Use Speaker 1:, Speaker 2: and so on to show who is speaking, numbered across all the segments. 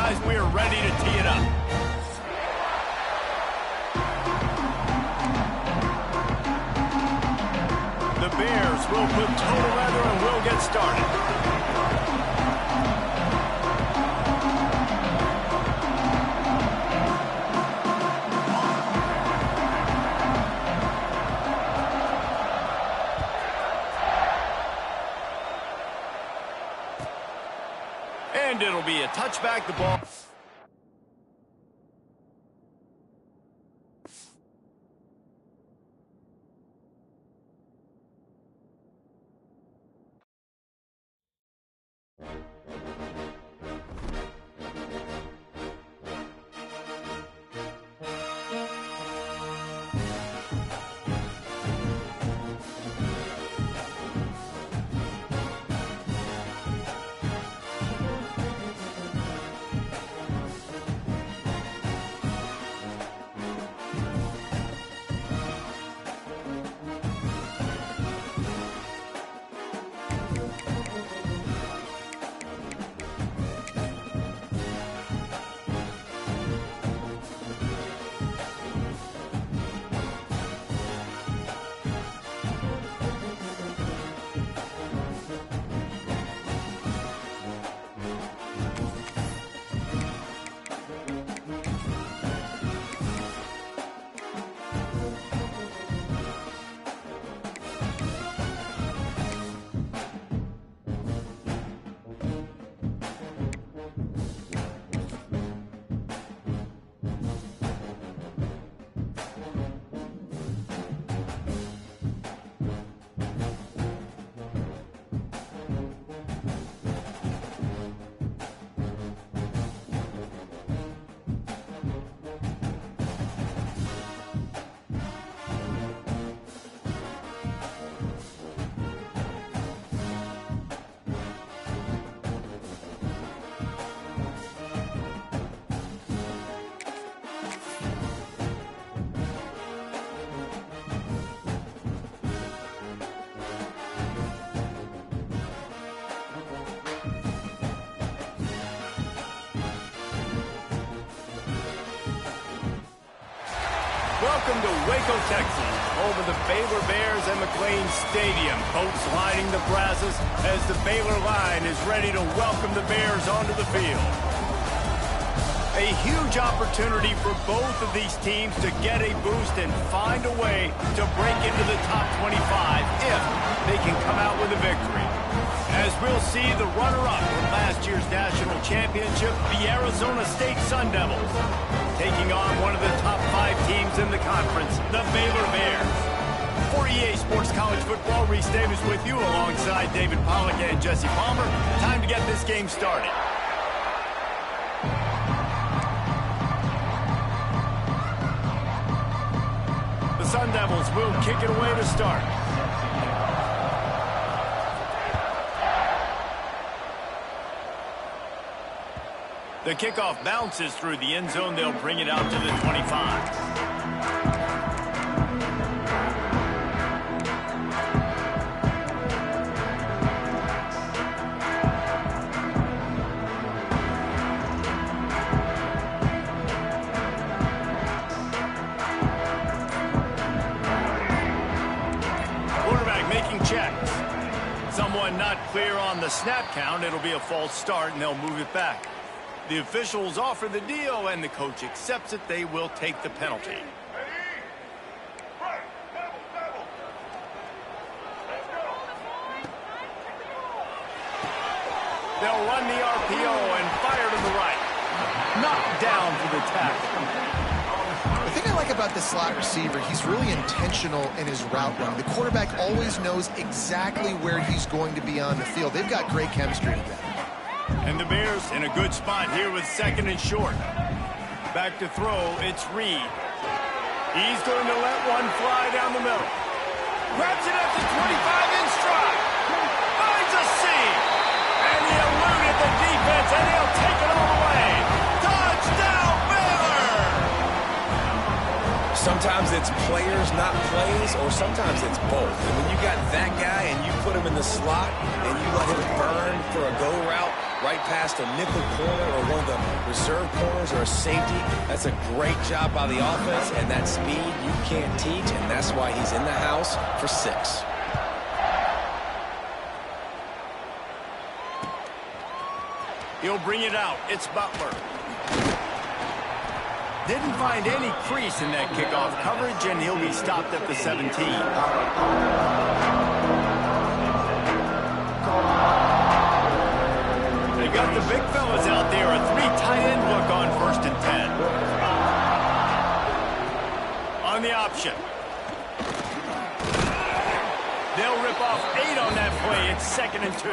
Speaker 1: guys, we are ready to tee it up. The Bears will put total leather and we'll get started. And it'll be a touchback, the ball. Welcome to Waco, Texas, home of the Baylor Bears and McLean Stadium. Boats lining the brazos as the Baylor line is ready to welcome the Bears onto the field. A huge opportunity for both of these teams to get a boost and find a way to break into the top 25 if they can come out with a victory. As we'll see the runner-up from last year's national championship, the Arizona State Sun Devils, taking on one of the top 5 teams in the conference, the Baylor Bears. For EA Sports College Football, Reese Davis with you alongside David Pollack and Jesse Palmer. Time to get this game started. The Sun Devils will kick it away to start. The kickoff bounces through the end zone. They'll bring it out to the 25. Quarterback making checks. Someone not clear on the snap count. It'll be a false start, and they'll move it back. The officials offer the deal, and the coach accepts it. They will take the penalty. They'll run the RPO and fire to the right. Knocked down for the tackle.
Speaker 2: The thing I like about the slot receiver, he's really intentional in his route running. The quarterback always knows exactly where he's going to be on the field. They've got great chemistry together.
Speaker 1: And the Bears in a good spot here with second and short. Back to throw, it's Reed. He's going to let one fly down the middle. Grabs it at the 25 in stride. Finds a seam. And he eluded the defense, and he'll take it all the way. Touchdown, Baylor!
Speaker 3: Sometimes it's players, not plays, or sometimes it's both. And when you got that guy and you put him in the slot and you let him burn for a go route, right past a nickel corner or one of the reserve corners or a safety. That's a great job by the offense, and that speed you can't teach, and that's why he's in the house for 6.
Speaker 1: He'll bring it out. It's Butler. Didn't find any crease in that kickoff coverage, and he'll be stopped at the 17. They got the big fellas out there. A 3 tight end look on 1st and 10. On the option. They'll rip off 8 on that play. It's 2nd and 2.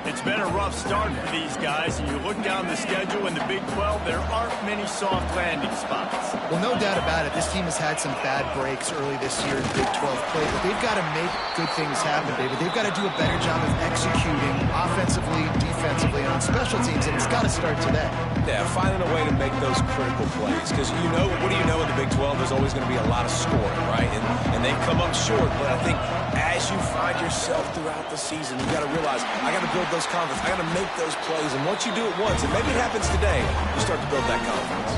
Speaker 1: It's been a rough start for these guys, and you look down the schedule in the Big 12, there aren't many soft landing spots.
Speaker 2: Well, no doubt about it. This team has had some bad breaks early this year in Big 12 play, but they've got to make good things happen, David. They've got to do a better job of executing offensively, defensively, and on special teams, and it's got to start today.
Speaker 3: Yeah, finding a way to make those critical plays. Because what do you know in the Big 12? There's always going to be a lot of scoring, right? And they come up short, but I think as you find yourself throughout the season, you got to realize, I got to build those confidence. I got to make those plays, and once you do it once, and maybe it happens today, you start to build that confidence.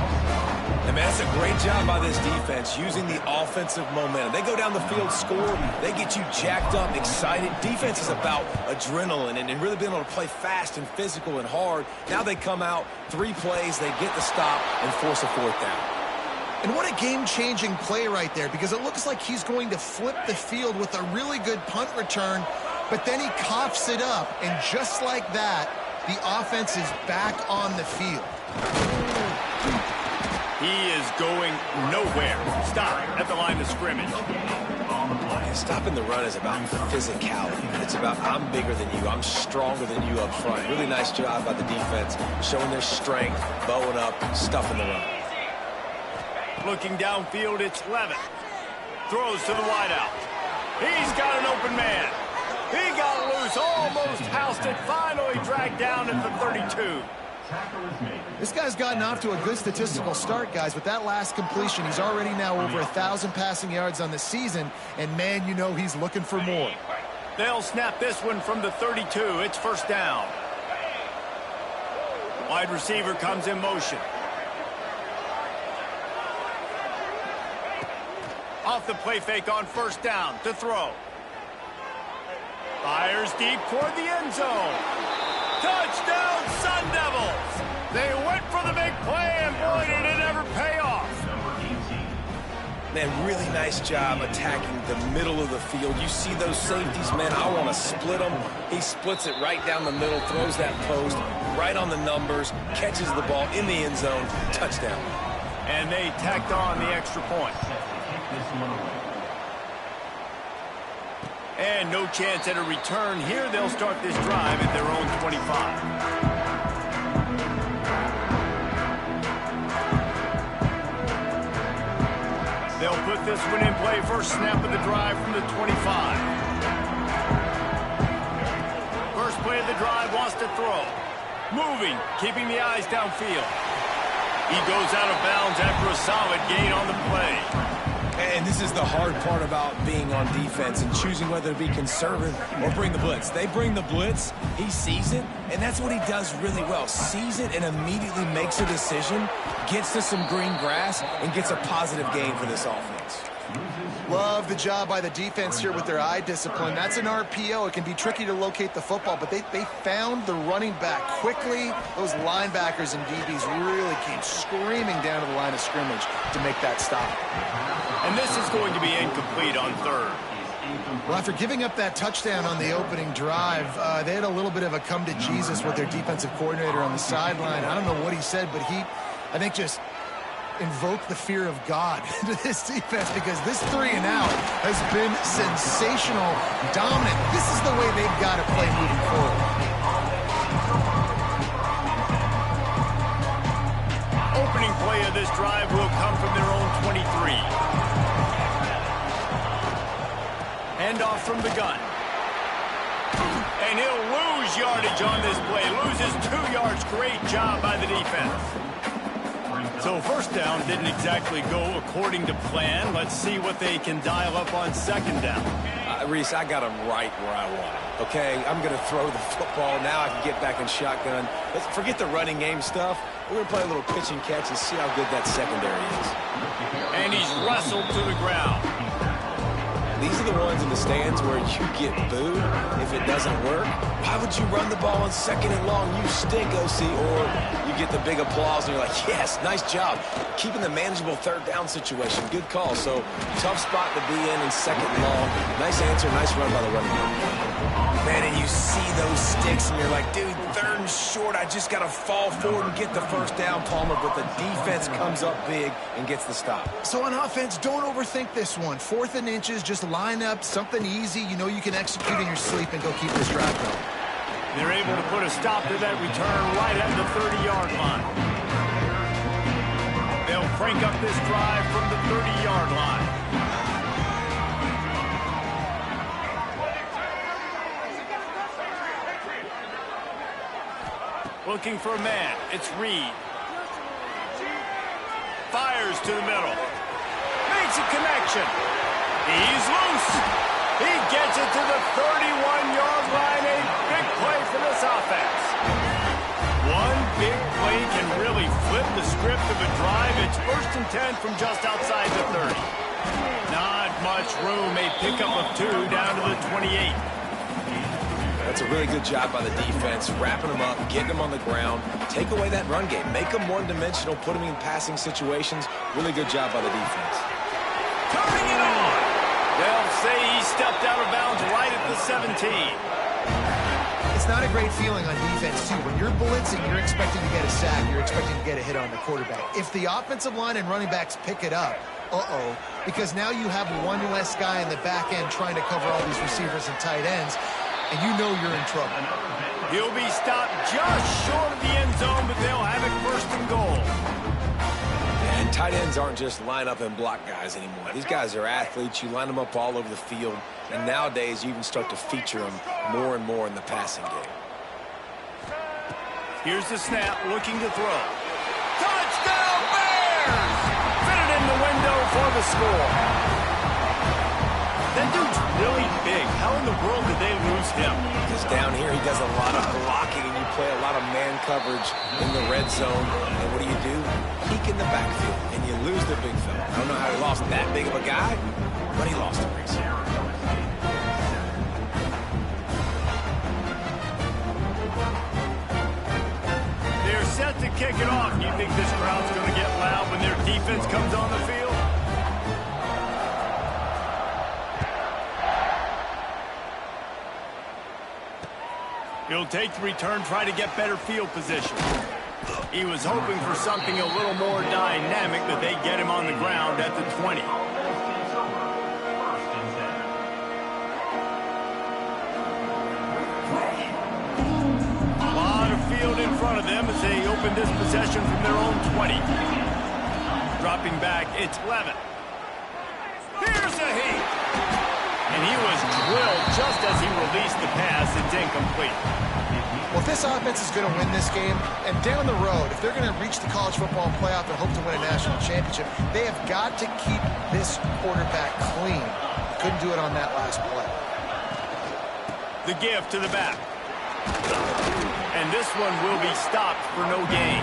Speaker 3: And man, it's a great job by this defense using the offensive momentum. They go down the field, score, they get you jacked up, excited. Defense is about adrenaline and really being able to play fast and physical and hard. Now they come out, 3 plays, they get the stop and force a 4th down.
Speaker 2: And what a game-changing play right there, because it looks like he's going to flip the field with a really good punt return, but then he coughs it up, and just like that, the offense is back on the field.
Speaker 1: He is going nowhere. Stop at the line of scrimmage.
Speaker 3: Stopping the run is about physicality. It's about I'm bigger than you. I'm stronger than you up front. Really nice job by the defense, showing their strength, bowing up, stuffing the run.
Speaker 1: Looking downfield, it's Levitt. Throws to the wideout. He's got an open man. He got loose, almost housed it, finally dragged down at the 32.
Speaker 2: This guy's gotten off to a good statistical start, guys. With that last completion, he's already now over 1,000 passing yards on the season, and man, you know he's looking for more.
Speaker 1: They'll snap this one from the 32. It's 1st down. Wide receiver comes in motion. Off the play fake on 1st down to throw. Fires deep toward the end zone. Touchdown, Sun Devils! They went for the big play, and boy, did it ever pay off.
Speaker 3: Man, really nice job attacking the middle of the field. You see those safeties, man, I want to split them. He splits it right down the middle, throws that post, right on the numbers, catches the ball in the end zone, touchdown.
Speaker 1: And they tacked on the extra point. And no chance at a return here. They'll start this drive at their own 25. They'll put this one in play. First snap of the drive from the 25. First play of the drive, wants to throw. Moving, keeping the eyes downfield. He goes out of bounds after a solid gain on the play.
Speaker 3: And this is the hard part about being on defense and choosing whether to be conservative or bring the blitz. They bring the blitz, he sees it, and that's what he does really well. Sees it and immediately makes a decision, gets to some green grass, and gets a positive gain for this offense.
Speaker 2: Love the job by the defense here with their eye discipline. That's an RPO. It can be tricky to locate the football, but they found the running back quickly. Those linebackers and DBs really came screaming down to the line of scrimmage to make that stop.
Speaker 1: And this is going to be incomplete on 3rd.
Speaker 2: Well, after giving up that touchdown on the opening drive, they had a little bit of a come to Jesus with their defensive coordinator on the sideline. I don't know what he said, but he, I think, just invoke the fear of God into this defense, because this 3-and-out has been sensational, dominant. This is the way they've got to play moving forward.
Speaker 1: Opening play of this drive will come from their own 23. Handoff from the gun. And he'll lose yardage on this play. Loses 2 yards. Great job by the defense. So 1st down didn't exactly go according to plan. Let's see what they can dial up on 2nd down.
Speaker 3: Reese, I got him right where I want him, okay? I'm going to throw the football. Now I can get back in shotgun. Let's forget the running game stuff. We're going to play a little pitch and catch and see how good that secondary is.
Speaker 1: And he's wrestled to the ground.
Speaker 3: These are the ones in the stands where you get booed if it doesn't work. Why would you run the ball on 2nd and long? You stink, OC. Or you get the big applause and you're like, yes, nice job. Keeping the manageable 3rd down situation. Good call. So tough spot to be in 2nd and long. Nice answer, nice run by the running back. Man, and you see those sticks and you're like, dude, 3rd and short. I just got to fall forward and get the 1st down, Palmer. But the defense comes up big and gets the stop.
Speaker 2: So on offense, don't overthink this one. 4th and inches, just line up, something easy. You know you can execute in your sleep and go keep this drive going.
Speaker 1: They're able to put a stop to that return right at the 30-yard line. They'll crank up this drive from the 30-yard line. Looking for a man. It's Reed. Fires to the middle. Makes a connection. He's loose. He gets it to the 31-yard line. A big play for this offense. One big play can really flip the script of a drive. It's 1st and 10 from just outside the 30. Not much room. A pickup of 2 down to the 28.
Speaker 3: That's a really good job by the defense, wrapping them up, getting them on the ground, take away that run game, make them one-dimensional, put them in passing situations. Really good job by the defense.
Speaker 1: Turning it on. They'll say he stepped out of bounds right at the 17.
Speaker 2: It's not a great feeling on defense, too. When you're blitzing, you're expecting to get a sack. You're expecting to get a hit on the quarterback. If the offensive line and running backs pick it up, because now you have one less guy in the back end trying to cover all these receivers and tight ends, and you know you're in trouble.
Speaker 1: He'll be stopped just short of the end zone, but they'll have it 1st and goal.
Speaker 3: And tight ends aren't just line up and block guys anymore. These guys are athletes. You line them up all over the field. And nowadays, you even start to feature them more and more in the passing game.
Speaker 1: Here's the snap, looking to throw. Touchdown, Bears! Fitted in the window for the score. That dude's really big. How in the world did they lose him?
Speaker 3: Because down here, he does a lot of blocking, and you play a lot of man coverage in the red zone. And what do? Peek in the backfield, and you lose the big fella. I don't know how he lost that big of a guy, but he lost him.
Speaker 1: They're set to kick it off. You think this crowd's going to get loud when their defense comes on the field? He'll take the return, try to get better field position. He was hoping for something a little more dynamic, but they get him on the ground at the 20. A lot of field in front of them as they open this possession from their own 20. Dropping back, it's Levin. Here's a heat. And he was drilled just as he released the pass. It's incomplete.
Speaker 2: Well, if this offense is going to win this game, and down the road, if they're going to reach the college football playoff and hope to win a national championship, they have got to keep this quarterback clean. Couldn't do it on that last play.
Speaker 1: The give to the back. And this one will be stopped for no gain.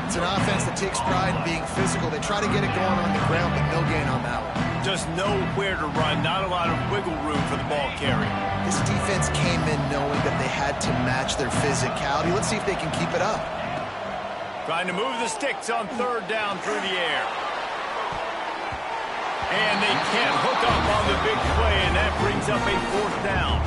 Speaker 2: It's an offense that takes pride in being physical. They try to get it going on the ground, but no gain on that one.
Speaker 1: Just nowhere to run, not a lot of wiggle room for the ball carrier.
Speaker 2: This defense came in knowing that they had to match their physicality. Let's see if they can keep it up.
Speaker 1: Trying to move the sticks on 3rd down through the air. And they can't hook up on the big play, and that brings up a 4th down.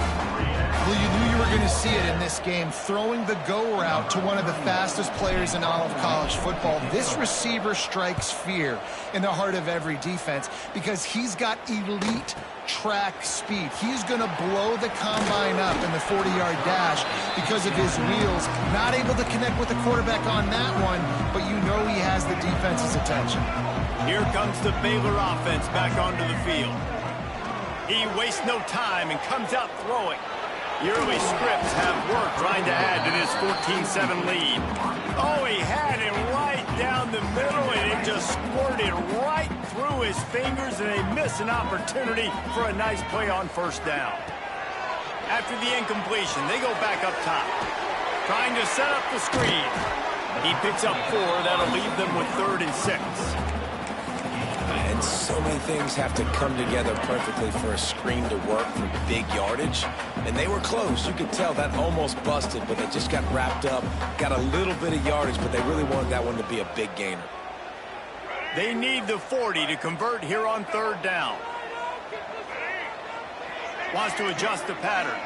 Speaker 2: Well, you knew you were going to see it in this game, throwing the go route to one of the fastest players in all of college football. This receiver strikes fear in the heart of every defense because he's got elite track speed. He's going to blow the combine up in the 40-yard dash because of his wheels. Not able to connect with the quarterback on that one, but you know he has the defense's attention.
Speaker 1: Here comes the Baylor offense back onto the field. He wastes no time and comes out throwing. The early scripts have worked trying to add to this 14-7 lead. Oh, he had it right down the middle, and it just squirted right through through his fingers, and they miss an opportunity for a nice play on first down. After the incompletion, they go back up top, trying to set up the screen. He picks up 4. That'll leave them with 3rd and 6.
Speaker 3: And so many things have to come together perfectly for a screen to work for big yardage. And they were close. You could tell that almost busted, but they just got wrapped up, got a little bit of yardage, but they really wanted that one to be a big gainer.
Speaker 1: They need the 40 to convert here on 3rd down. Wants to adjust the pattern.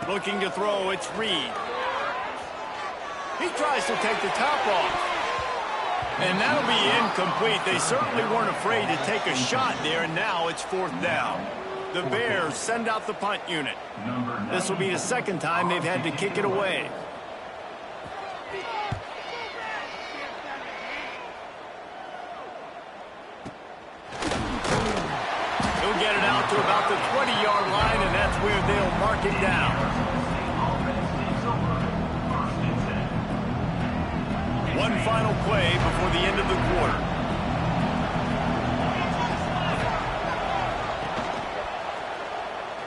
Speaker 1: Looking to throw, it's Reed. He tries to take the top off. And that'll be incomplete. They certainly weren't afraid to take a shot there, and now it's 4th down. The Bears send out the punt unit. This will be the 2nd time they've had to kick it away. He'll get it out to about the 20-yard line, and that's where they'll mark it down. One final play before the end of the quarter.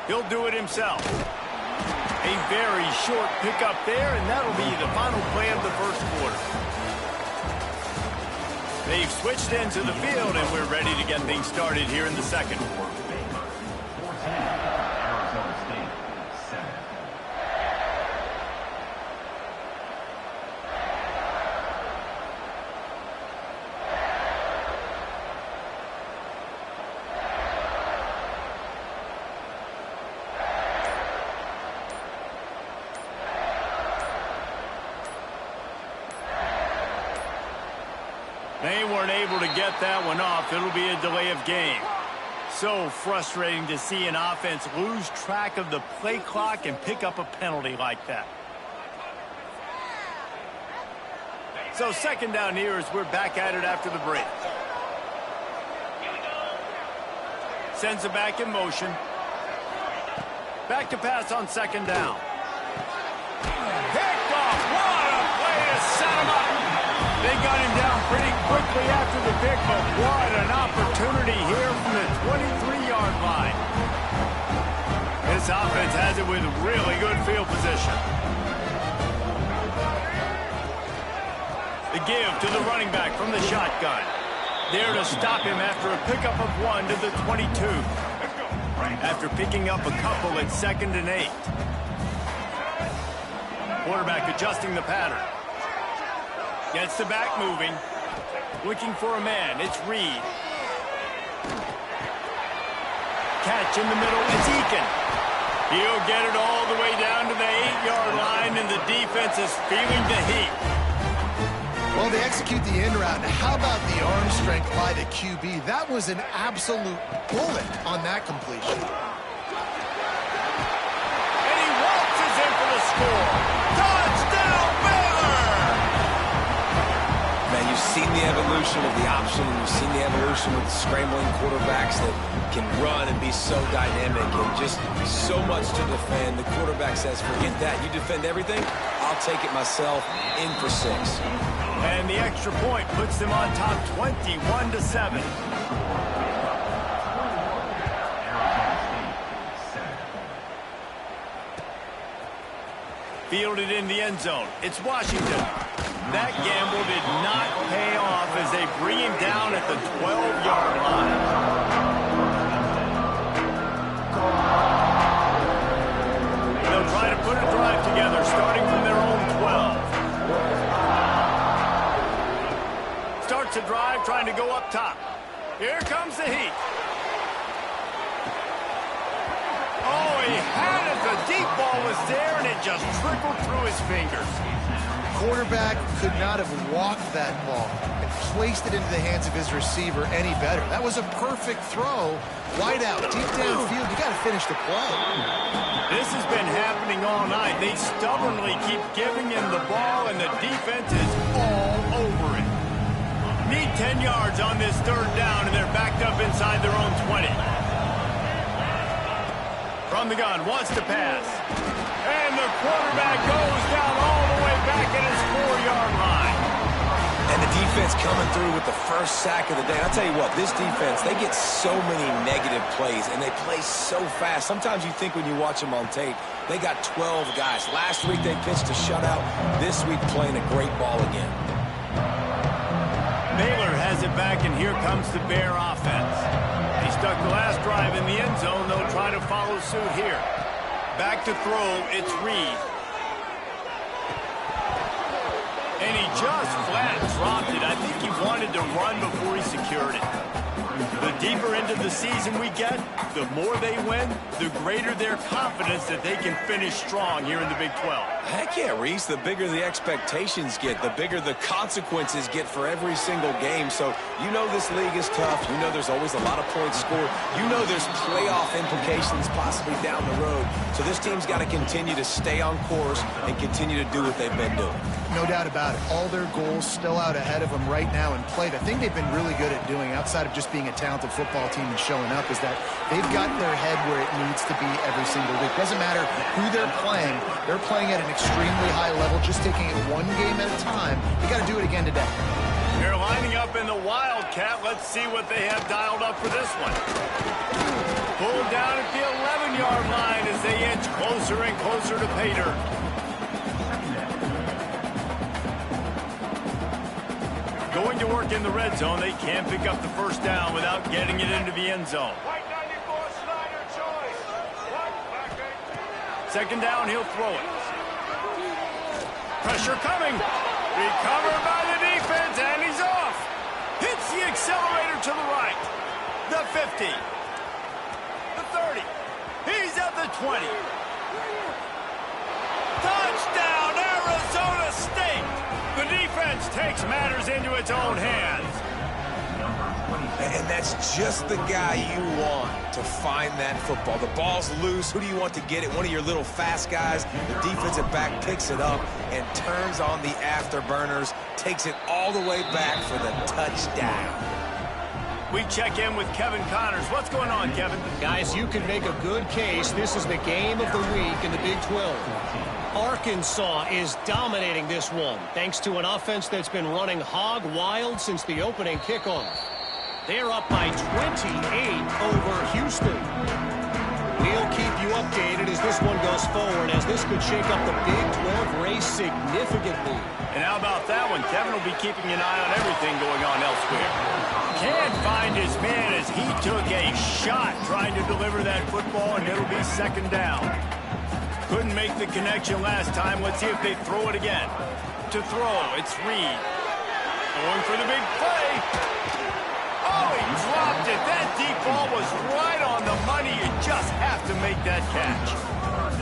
Speaker 1: He'll do it himself. A very short pickup there, and that'll be the final play of the 1st quarter. They've switched into the field, and we're ready to get things started here in the 2nd. They weren't able to get that one off. It'll be a delay of game. So frustrating to see an offense lose track of the play clock and pick up a penalty like that. So 2nd down here as we're back at it after the break. Sends it back in motion. Back to pass on 2nd down. Picked off. What a play to set him up. They got him down pretty quickly after the pick, but what an opportunity here from the 23-yard line. This offense has it with really good field position. The give to the running back from the shotgun. There to stop him after a pickup of 1 to the 22. After picking up a couple at 2nd and 8. Quarterback adjusting the pattern. Gets the back moving. Looking for a man. It's Reed. Catch in the middle. It's Eakin. He'll get it all the way down to the 8-yard line, and the defense is feeling the heat.
Speaker 2: Well, they execute the in route. How about the arm strength by the QB? That was an absolute bullet on that completion.
Speaker 1: And he waltzes in for the score. Touchdown, Baylor!
Speaker 3: Man, you've seen the evolution of the option, and you've seen the evolution with scrambling quarterbacks that can run and be so dynamic and just so much to defend. The quarterback says, forget that. You defend everything, I'll take it myself. In for 6.
Speaker 1: And the extra point puts them on top 21-7. Fielded in the end zone. It's Washington. That gamble did not pay off as they bring him down at the 12-yard line. They'll try to put a drive together starting from their own 12. Starts a drive trying to go up top. Here comes the heat. Oh, he had it. The deep ball was there, and it just trickled through his fingers.
Speaker 2: Quarterback could not have walked that ball and placed it into the hands of his receiver any better. That was a perfect throw. Wide out, deep downfield. You got to finish the play.
Speaker 1: This has been happening all night. They stubbornly keep giving him the ball, and the defense is all over it. Need 10 yards on this 3rd down, and they're backed up inside their own 20. From the gun, wants to pass. And the quarterback goes down all the way back at his 4-yard line.
Speaker 3: defense coming through with the first sack of the day. And I'll tell you what, this defense, they get so many negative plays, and they play so fast. Sometimes you think when you watch them on tape, they got 12 guys. Last week they pitched a shutout. This week playing a great ball again.
Speaker 1: Baylor has it back, and here comes the Bear offense. He stuck the last drive in the end zone. They'll try to follow suit here. Back to throw, it's Reed. And he just flat dropped it. I think he wanted to run before he secured it. The deeper into the season we get, the more they win, the greater their confidence that they can finish strong here in the Big 12.
Speaker 3: Heck yeah, Reese. The bigger the expectations get, the bigger the consequences get for every single game. So you know this league is tough. You know there's always a lot of points scored. You know there's playoff implications possibly down the road. So this team's got to continue to stay on course and continue to do what they've been doing.
Speaker 2: No doubt about it. All their goals still out ahead of them right now in play. The thing they've been really good at doing, outside of just being a talented football team and showing up, is that they've got their head where it needs to be every single week. Doesn't matter who they're playing at an extremely high level, just taking it one game at a time. You got to do it again today.
Speaker 1: They're lining up in the Wildcat. Let's see what they have dialed up for this one. Pulled down at the 11-yard line as they inch closer and closer to pay dirt. Going to work in the red zone. They can't pick up the first down without getting it into the end zone. Second down, he'll throw it. Pressure coming. Recovered by the defense, and he's off. Hits the accelerator to the right. The 50. The 30. He's at the 20. Touchdown, Arizona State. The defense takes matters into its own hands.
Speaker 3: And that's just the guy you want to find that football. The ball's loose. Who do you want to get it? One of your little fast guys. The defensive back picks it up and turns on the afterburners, takes it all the way back for the touchdown.
Speaker 1: We check in with Kevin Connors. What's going on, Kevin?
Speaker 4: Guys, you can make a good case. This is the game of the week in the Big 12. Arkansas is dominating this one, thanks to an offense that's been running hog wild since the opening kickoff. They're up by 28 over Houston. We'll keep you updated as this one goes forward, as this could shake up the Big 12 race significantly.
Speaker 1: And how about that one? Kevin will be keeping an eye on everything going on elsewhere. Can't find his man as he took a shot trying to deliver that football, and it'll be second down. Couldn't make the connection last time. Let's see if they throw it again. To throw, it's Reed. Going for the big play. Oh, he dropped it. That deep ball was right on the money. You just have to make that catch.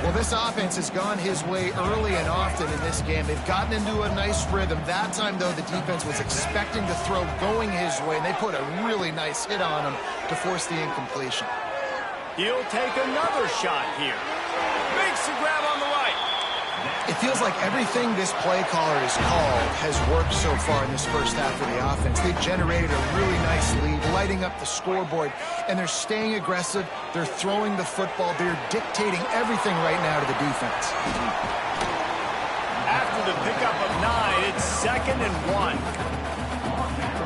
Speaker 2: Well, this offense has gone his way early and often in this game. They've gotten into a nice rhythm. That time, though, the defense was expecting the throw going his way, and they put a really nice hit on him to force the incompletion.
Speaker 1: He'll take another shot here. Makes the grab on the right.
Speaker 2: It feels like everything this play caller has called has worked so far in this first half of the offense. They've generated a really nice lead, lighting up the scoreboard, and they're staying aggressive. They're throwing the football. They're dictating everything right now to the defense.
Speaker 1: After the pickup of 9, it's 2nd and 1.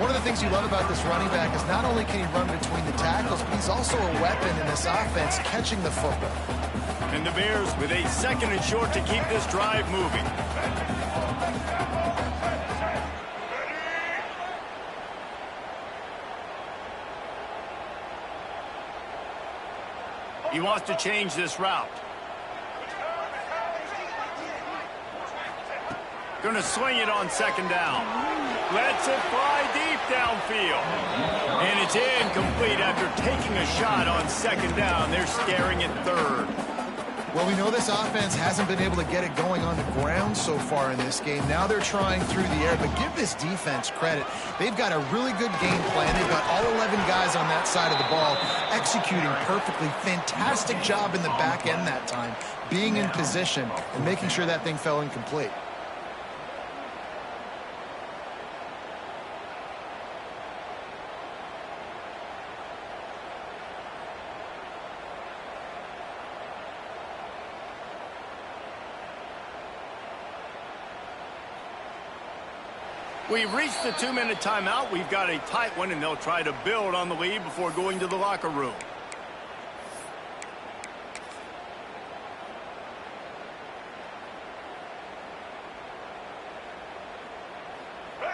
Speaker 2: One of the things you love about this running back is not only can he run between the tackles, but he's also a weapon in this offense, catching the football.
Speaker 1: And the Bears with a 2nd and short to keep this drive moving. He wants to change this route. Going to swing it on 2nd down. Lets it fly deep downfield. And it's incomplete after taking a shot on 2nd down. They're staring at 3rd.
Speaker 2: Well, we know this offense hasn't been able to get it going on the ground so far in this game. Now they're trying through the air, but give this defense credit. They've got a really good game plan. They've got all 11 guys on that side of the ball executing perfectly. Fantastic job in the back end that time, being in position and making sure that thing fell incomplete.
Speaker 1: We've reached the 2-minute timeout. We've got a tight one, and they'll try to build on the lead before going to the locker room.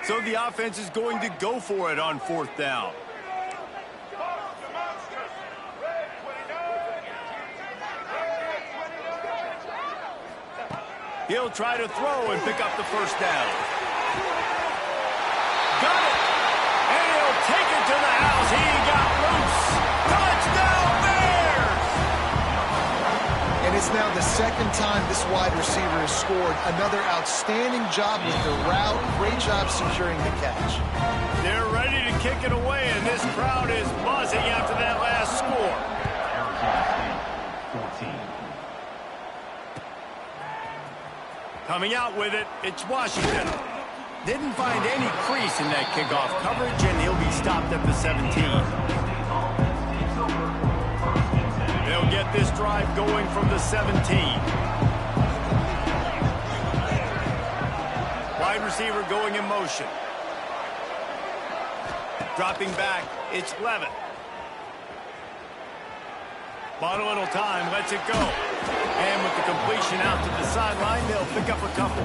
Speaker 1: So the offense is going to go for it on 4th down. He'll try to throw and pick up the first down. Got it! And he'll take it to the house. He got loose. Touchdown, Bears!
Speaker 2: And it's now the second time this wide receiver has scored. Another outstanding job with the route. Great job securing the catch.
Speaker 1: They're ready to kick it away, and this crowd is buzzing after that last score. Coming out with it, it's Washington. Didn't find any crease in that kickoff coverage, and he'll be stopped at the 17. They'll get this drive going from the 17. Wide receiver going in motion. Dropping back, it's Levitt. Bought a little time, lets it go. And with the completion out to the sideline, they'll pick up a couple.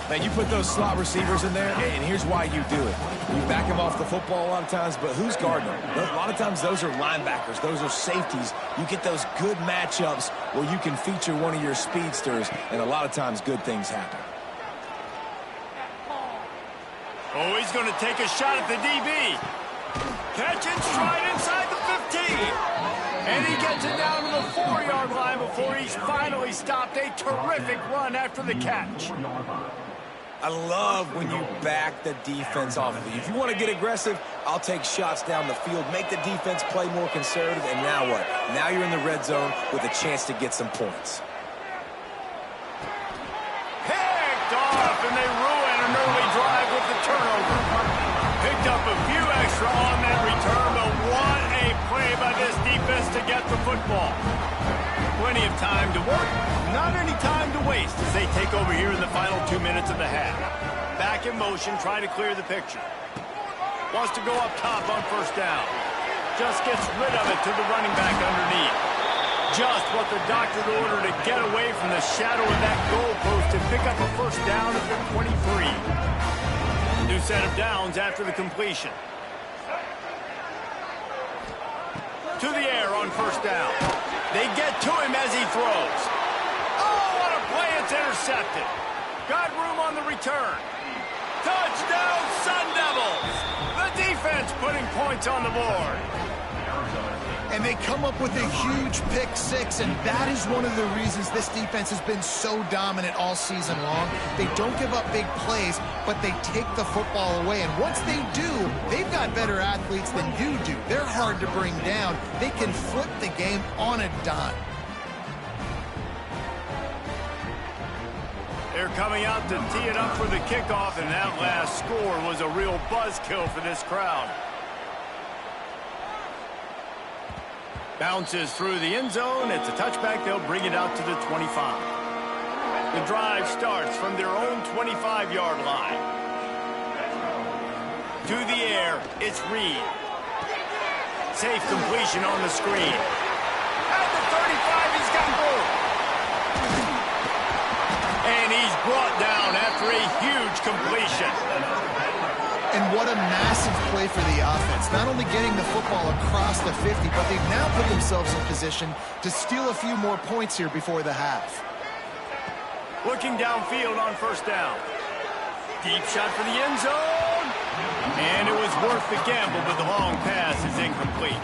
Speaker 3: Man, you put those slot receivers in there, and here's why you do it. You back them off the football a lot of times, but who's guarding them? A lot of times those are linebackers. Those are safeties. You get those good matchups where you can feature one of your speedsters, and a lot of times good things happen.
Speaker 1: Oh, he's going to take a shot at the DB. Catch it straight inside the 15. And he gets it down to the 4-yard line before he's finally stopped. A terrific run after the catch.
Speaker 3: I love when you back the defense off of you. If you want to get aggressive, I'll take shots down the field, make the defense play more conservative, and now what? Now you're in the red zone with a chance to get some points.
Speaker 1: Picked off, and they ruin an early drive with the turnover. Picked up a few extra on that return, but what a play by this defense to get the football. Plenty of time to work, not any time to waste as they take over here in the final 2 minutes of the half. Back in motion, trying to clear the picture. Wants to go up top on 1st down. Just gets rid of it to the running back underneath. Just what the doctor ordered to get away from the shadow of that goalpost and pick up a 1st down at the 23. New set of downs after the completion. To the air on 1st down. They get to him as he throws. Oh, what a play. It's intercepted. Got room on the return. Touchdown, Sun Devils. The defense putting points on the board.
Speaker 2: And they come up with a huge pick 6, and that is one of the reasons this defense has been so dominant all season long. They don't give up big plays, but they take the football away. And once they do, they've got better athletes than you do. They're hard to bring down. They can flip the game on a dime.
Speaker 1: They're coming out to tee it up for the kickoff, and that last score was a real buzzkill for this crowd. Bounces through the end zone. It's a touchback. They'll bring it out to the 25. The drive starts from their own 25-yard line. To the air, it's Reed. Safe completion on the screen. At the 35, he's got room. And he's brought down after a huge completion.
Speaker 2: And what a massive play for the offense. Not only getting the football across the 50, but they've now put themselves in position to steal a few more points here before the half.
Speaker 1: Looking downfield on 1st down. Deep shot for the end zone. And it was worth the gamble, but the long pass is incomplete.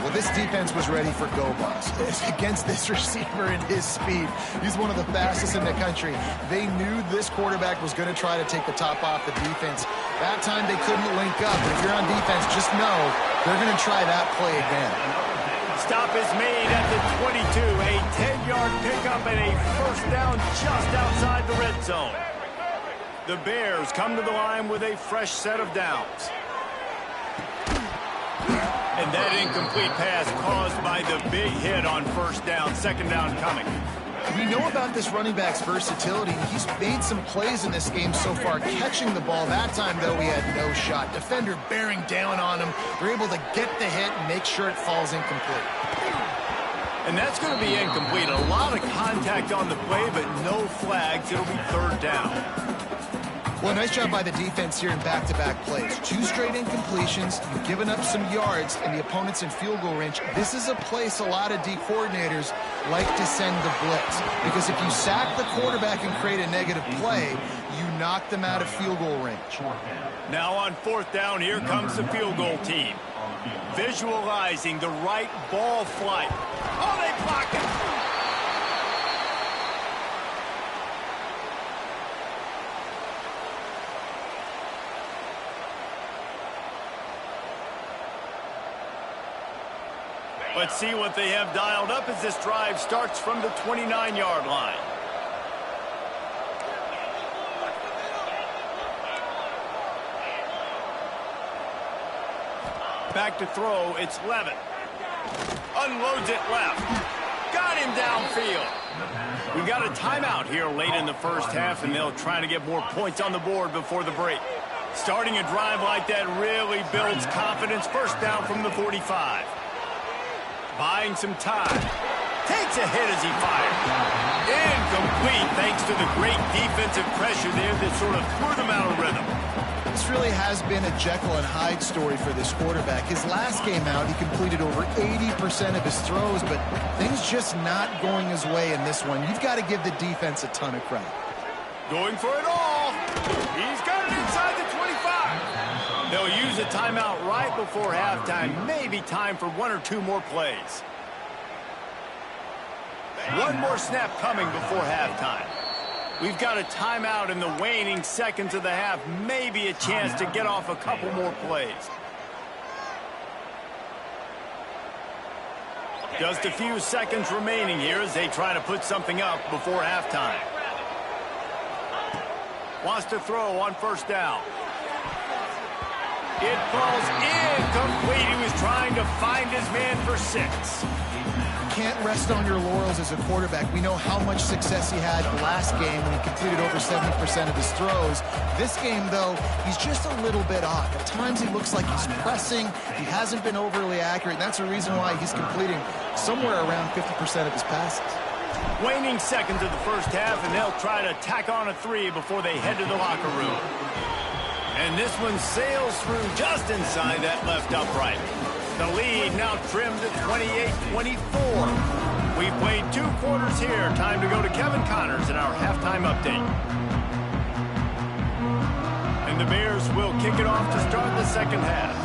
Speaker 2: Well, this defense was ready for go-balls. Against this receiver and his speed, he's one of the fastest in the country. They knew this quarterback was going to try to take the top off the defense. That time they couldn't link up. But if you're on defense, just know they're going to try that play again.
Speaker 1: Stop is made at the 22. A 10-yard pickup and a 1st down just outside the red zone. The Bears come to the line with a fresh set of downs. And that incomplete pass caused by the big hit on 1st down. 2nd down coming.
Speaker 2: We know about this running back's versatility? He's made some plays in this game so far, catching the ball. That time, though, he had no shot. Defender bearing down on him. They're able to get the hit and make sure it falls incomplete.
Speaker 1: And that's going to be incomplete. A lot of contact on the play, but no flags. It'll be third down.
Speaker 2: Well, nice job by the defense here in back-to-back plays. 2 straight incompletions, you've given up some yards, and the opponent's in field goal range. This is a place a lot of D coordinators like to send the blitz, because if you sack the quarterback and create a negative play, you knock them out of field goal range.
Speaker 1: Now on fourth down, here comes the field goal team. Visualizing the right ball flight. Oh, they block it! Let's see what they have dialed up as this drive starts from the 29-yard line. Back to throw, it's Levitt. Unloads it left. Got him downfield. We've got a timeout here late in the first half, and they'll try to get more points on the board before the break. Starting a drive like that really builds confidence. First down from the 45. Buying some time. Takes a hit as he fires. Incomplete thanks to the great defensive pressure there that sort of threw them out of rhythm.
Speaker 2: This really has been a Jekyll and Hyde story for this quarterback. His last game out, he completed over 80% of his throws, but things just not going his way in this one. You've got to give the defense a ton of credit.
Speaker 1: Going for it all. He's got it inside the 25. They'll use a timeout right before halftime. Maybe time for 1 or 2 more plays. One more snap coming before halftime. We've got a timeout in the waning seconds of the half. Maybe a chance to get off a couple more plays. Just a few seconds remaining here as they try to put something up before halftime. Wants to throw on first down. It falls incomplete. He was trying to find his man for 6.
Speaker 2: Can't rest on your laurels as a quarterback. We know how much success he had last game when he completed over 70% of his throws. This game, though, he's just a little bit off. At times he looks like he's pressing. He hasn't been overly accurate, and that's the reason why he's completing somewhere around 50% of his passes.
Speaker 1: Waning seconds of the first half, and they'll try to tack on a 3 before they head to the locker room. And this one sails through just inside that left upright. The lead now trimmed to 28-24. We've played 2 quarters here. Time to go to Kevin Connors in our halftime update. And the Bears will kick it off to start the second half.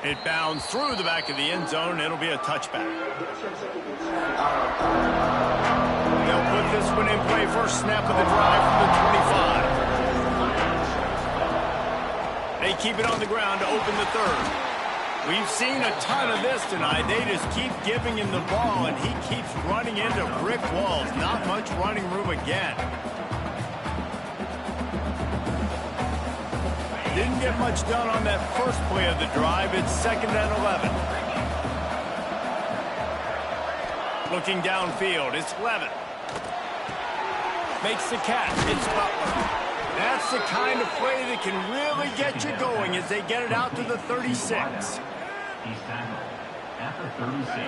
Speaker 1: It bounds through the back of the end zone. It'll be a touchback. They'll put this one in play. First snap of the drive from the 25. They keep it on the ground to open the third. We've seen a ton of this tonight. They just keep giving him the ball, and he keeps running into brick walls. Not much running room again. Didn't get much done on that first play of the drive. It's 2nd and 11. Looking downfield, it's Levitt. Makes the catch. It's Butler. That's the kind of play that can really get you going as they get it out to the 36.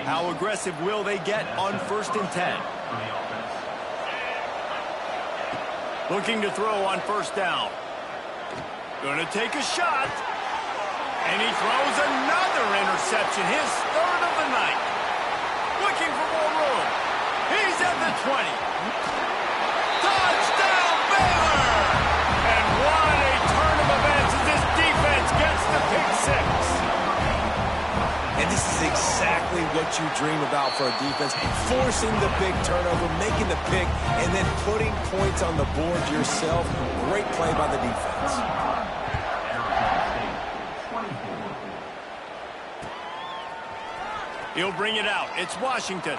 Speaker 1: How aggressive will they get on 1st and 10? Looking to throw on first down. Going to take a shot. And he throws another interception. His 3rd of the night. Looking for more room. He's at the 20. Touchdown, Baylor! And what a turn of events as this defense gets the pick 6.
Speaker 3: And this is exactly what you dream about for a defense. Forcing the big turnover, making the pick, and then putting points on the board yourself. Great play by the defense.
Speaker 1: He'll bring it out. It's Washington.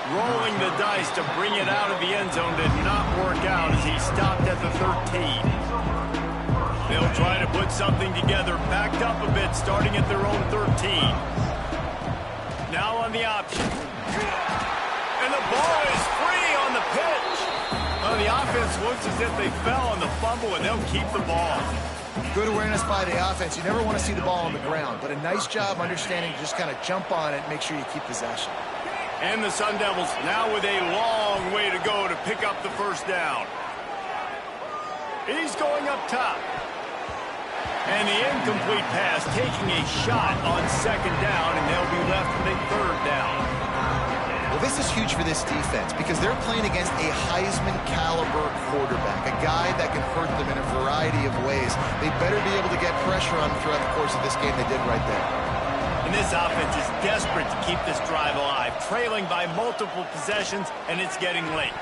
Speaker 1: Rolling the dice to bring it out of the end zone did not work out as he stopped at the 13. They'll try to put something together, backed up a bit, starting at their own 13. Now on the option. And the ball is free on the pitch. Well, the offense looks as if they fell on the fumble, and they'll keep the ball.
Speaker 2: Good awareness by the offense. You never want to see the ball on the ground, but a nice job understanding to just kind of jump on it and make sure you keep possession.
Speaker 1: And the Sun Devils now with a long way to go to pick up the first down. He's going up top. And the incomplete pass taking a shot on second down, and they'll be left with a third down.
Speaker 2: Well, this is huge for this defense because they're playing against a Heisman-caliber quarterback, a guy that can hurt them in a variety of ways. They better be able to get pressure on him throughout the course of this game. They did right there.
Speaker 1: And this offense is desperate to keep this drive alive, trailing by multiple possessions, and it's getting late.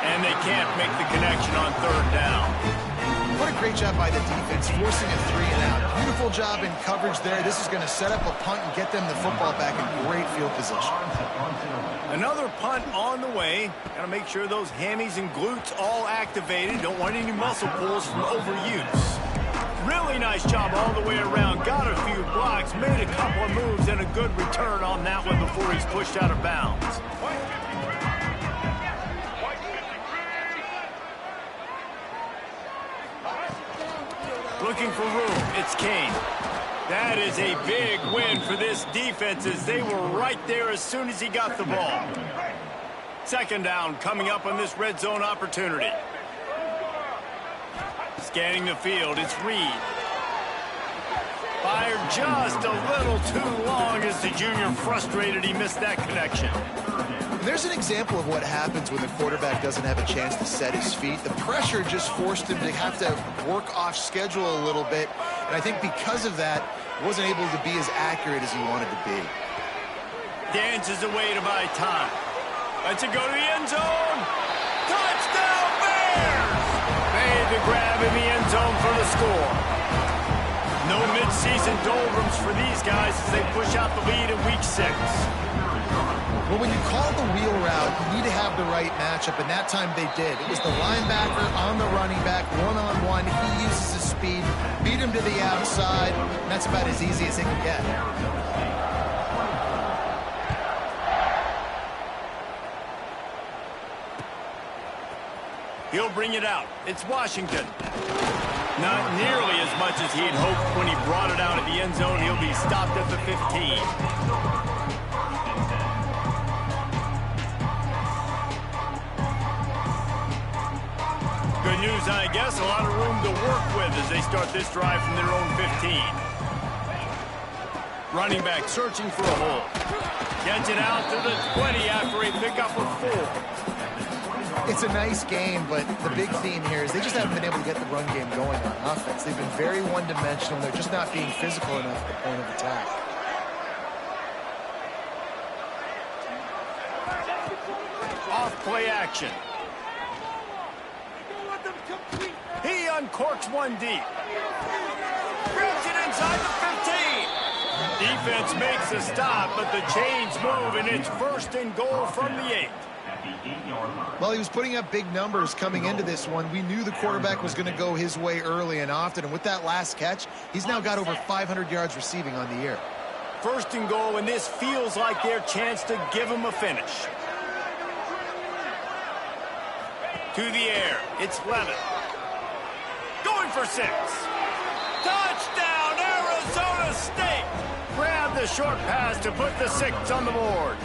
Speaker 1: And they can't make the connection on third down.
Speaker 2: What a great job by the defense, forcing a 3-and-out. Beautiful job in coverage there. This is going to set up a punt and get them the football back in great field position.
Speaker 1: Another punt on the way. Got to make sure those hammies and glutes all activated. Don't want any muscle pulls from overuse. Really nice job all the way around. Got a few blocks, made a couple of moves, and a good return on that one before he's pushed out of bounds. Looking for room, it's Kane. That is a big win for this defense as they were right there as soon as he got the ball. Second down coming up on this red zone opportunity. Scanning the field, it's Reed. Fired just a little too long as the junior frustrated he missed that connection.
Speaker 2: There's an example of what happens when the quarterback doesn't have a chance to set his feet. The pressure just forced him to have to work off schedule a little bit. And I think because of that, wasn't able to be as accurate as he wanted to be.
Speaker 1: Dances away to buy time. Lets it go to the end zone. Touchdown Bears! Made the grab in the end zone for the score. No midseason doldrums for these guys as they push out the lead in week 6.
Speaker 2: Well, when you call the wheel route, you need to have the right matchup, and that time they did. It was the linebacker on the running back, one-on-one. He uses his speed, beat him to the outside, and that's about as easy as it can get.
Speaker 1: He'll bring it out. It's Washington. Not nearly as much as he had hoped when he brought it out at the end zone. He'll be stopped at the 15. Good news, I guess. A lot of room to work with as they start this drive from their own 15. Running back searching for a hole. Gets it out to the 20 after a pickup of 4.
Speaker 2: It's a nice game, but the big theme here is they just haven't been able to get the run game going on offense. They've been very one-dimensional. They're just not being physical enough at the point of attack.
Speaker 1: Off play action. He uncorks one deep. Grabs it inside the 15. Defense makes a stop, but the chains move, and it's first and goal from the 8.
Speaker 2: Well, he was putting up big numbers coming into this one. We knew the quarterback was going to go his way early and often, and with that last catch, he's now got over 500 yards receiving on the year.
Speaker 1: First and goal, and this feels like their chance to give him a finish. To the air, it's Levin. Going for 6. Touchdown, Arizona State! Grab the short pass to put the 6 on the board.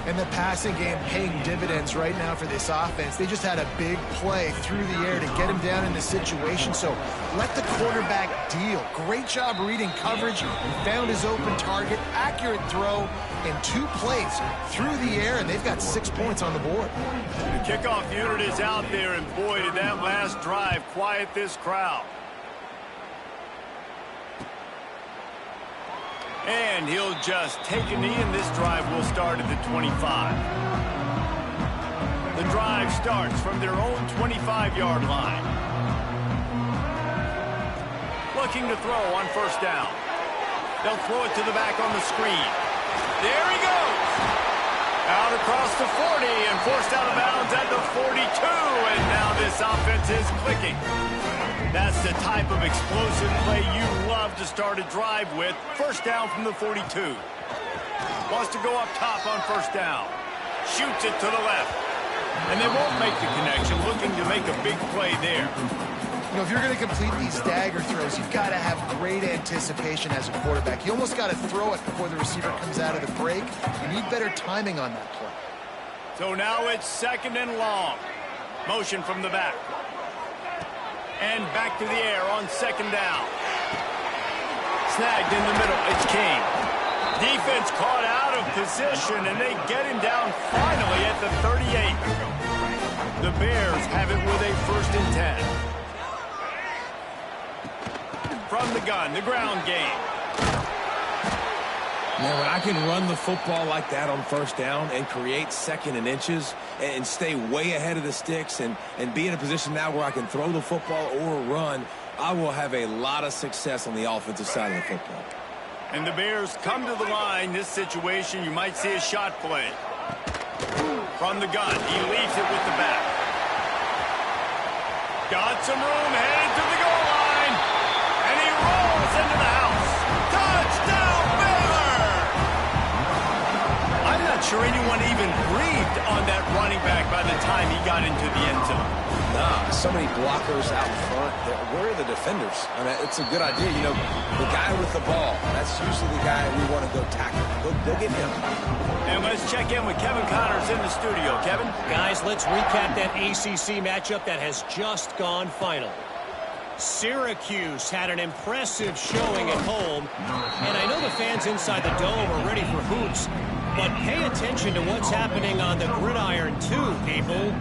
Speaker 2: And the passing game paying dividends right now for this offense. They just had a big play through the air to get him down in the situation. So let the quarterback deal. Great job reading coverage and found his open target. Accurate throw in 2 plays through the air, and they've got 6 points on the board.
Speaker 1: The kickoff unit is out there, and boy, did that last drive quiet this crowd. And he'll just take a knee, and this drive will start at the 25. The drive starts from their own 25-yard line. Looking to throw on first down. They'll throw it to the back on the screen. There he goes. Out across the 40 and forced out of bounds at the 42. And now this offense is clicking. That's the type of explosive play you love to start a drive with. First down from the 42. Wants to go up top on first down. Shoots it to the left. And they won't make the connection, looking to make a big play there.
Speaker 2: You know, if you're going to complete these dagger throws, you've got to have great anticipation as a quarterback. You almost got to throw it before the receiver comes out of the break. You need better timing on that play.
Speaker 1: So now it's second and long. Motion from the back. And back to the air on second down. Snagged in the middle. It's King. Defense caught out of position, and they get him down finally at the 38. The Bears have it with a first and 10. From the gun, the ground game.
Speaker 3: Man, when I can run the football like that on first down and create second and inches and stay way ahead of the sticks and be in a position now where I can throw the football or run, I will have a lot of success on the offensive side of the football.
Speaker 1: And the Bears come to the line. This situation, you might see a shot play. From the gun, he leaves it with the back. Got some room, headed to the goal line. And he rolls into the house. Touchdown, Baylor! I'm not sure anyone even breathed on that running back by the time he got into the end zone.
Speaker 3: Nah, so many blockers out in front. Where are the defenders? I mean, it's a good idea. You know, the guy with the ball, that's usually the guy we want to go tackle. Go get him.
Speaker 1: And let's check in with Kevin Connors in the studio. Kevin?
Speaker 4: Guys, let's recap that ACC matchup that has just gone final. Syracuse had an impressive showing at home, and I know the fans inside the dome are ready for hoops, but pay attention to what's happening on the gridiron too, people.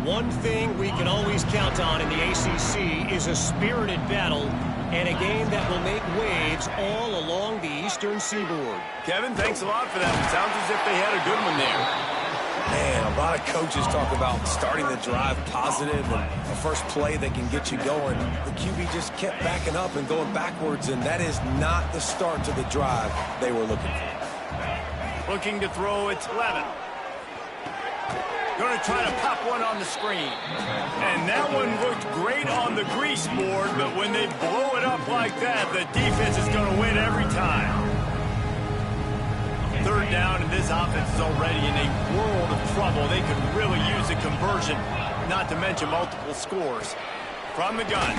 Speaker 4: One thing we can always count on in the ACC is a spirited battle and a game that will make waves all along the Eastern Seaboard.
Speaker 1: Kevin, thanks a lot for that. It sounds as if they had a good one there.
Speaker 3: Man, a lot of coaches talk about starting the drive positive and the first play that can get you going. The QB just kept backing up and going backwards, and that is not the start to the drive they were looking for.
Speaker 1: Looking to throw, it's Levin. Going to try to pop one on the screen. And that one looked great on the grease board, but when they blow it up like that, the defense is going to win every time. Third down, and this offense is already in a world of trouble. They could really use a conversion, not to mention multiple scores. From the gun,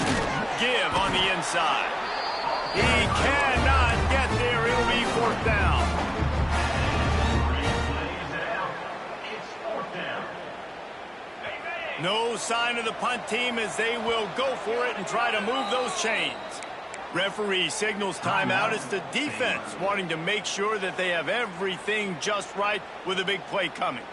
Speaker 1: give on the inside. He cannot get there. It'll be fourth down. No sign of the punt team as they will go for it and try to move those chains. Referee signals timeout. It's the defense wanting to make sure that they have everything just right with a big play coming.